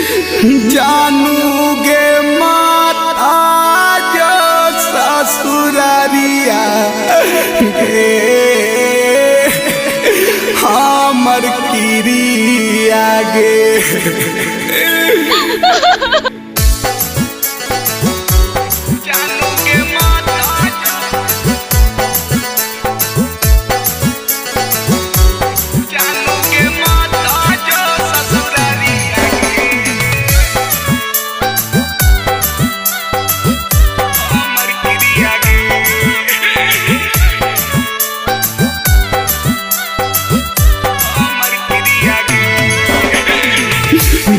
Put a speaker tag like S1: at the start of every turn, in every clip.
S1: जानू गे माता जो ससुरारिया गे हमर किरिया गे।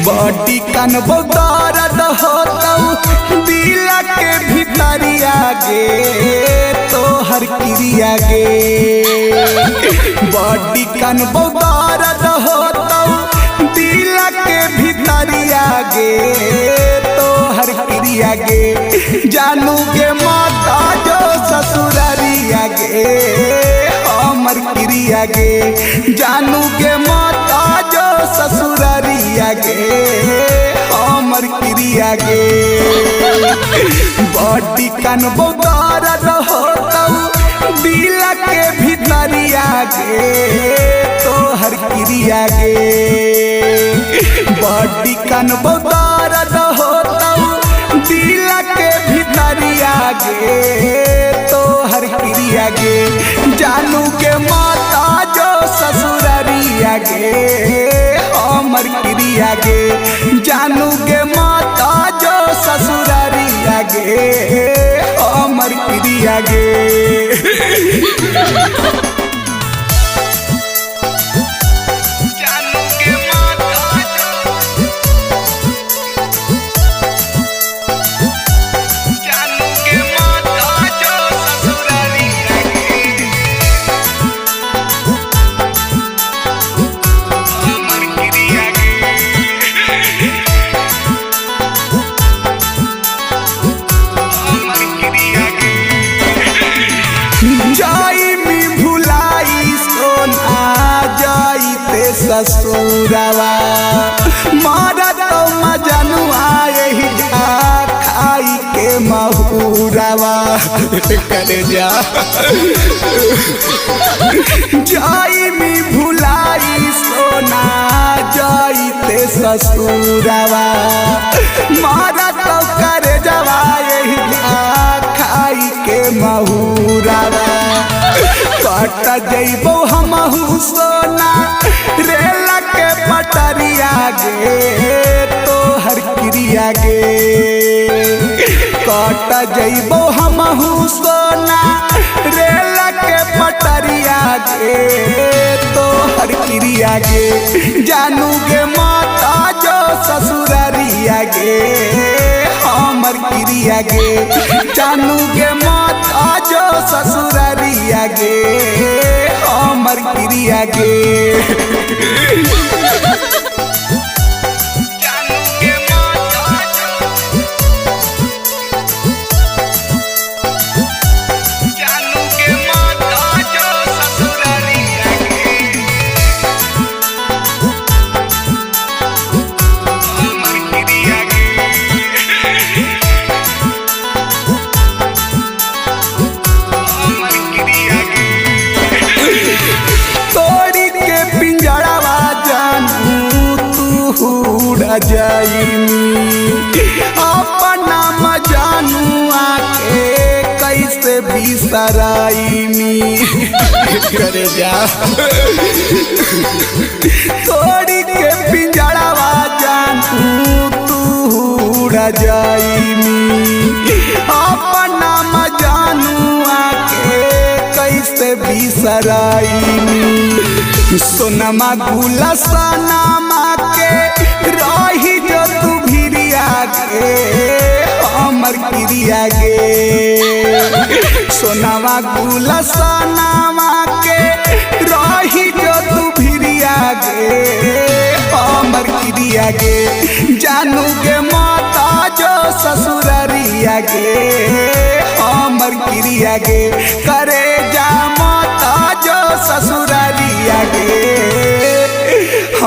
S1: बॉडी कन दर्द होतौ दिल के भितरिया गे तोहर क्रिया गे। बॉडी कन दर्द होतौ दिल के भितरिया गे तोहर क्रिया गे। जानू गे माता जो ससुरारिया गे हमर क्रिया गे। जानू गे माता जो ससुरारिया गे हमर क्रिया गे। बॉडी कन दर्द होतौ दिल के भितरिया गे तोहर क्रिया गे। बॉडी कन दर्द होतौ दिल के भितरिया गे तोहर क्रिया गे। जानू के माता जो ससुरारिया गे हमर क्रिया गे। जानू के माता जो ससुरारिया गे हमर क्रिया गे। ससुरवा मारा तो मजनुआ यही खाई के महुरवा कर जा जाई मी भुलाई सोना जाइते ससुरवा मारा तो कर जवा यही खाई के महुरवा। कट जइबो हमहू सोना रेल के पटरिया गे तोहर क्रिया गे। कट जइबो हमहू सोना रेल के पटरिया गे तोहर क्रिया गे। जानू गे माता जो ससुरारिया गे हमर क्रिया गे। जानू गे माता जो ससुरारिया गे हमर क्रिया गे। अपना मजानुआ के कैसे बिसराईनी कर जा। तोड़ी के पिंजड़वा जानू तू उड़ा जाईनी। अपना मजानुआ के कैसे बिसराईनी। सोनमा गुला सनमा के रही जो तू भिरिया गे हमर क्रिया गे। सोनावा गुला सनावा के रही जो तू भिरिया गे हमर क्रिया गे। जानू गे माता जो ससुरारिया गे हमर क्रिया गे। करे जा माता जो ससुरारिया गे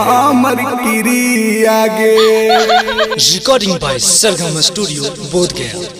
S1: हमर क्रिया गे।
S2: Recording by Sargama Studio, Bodh Gaya.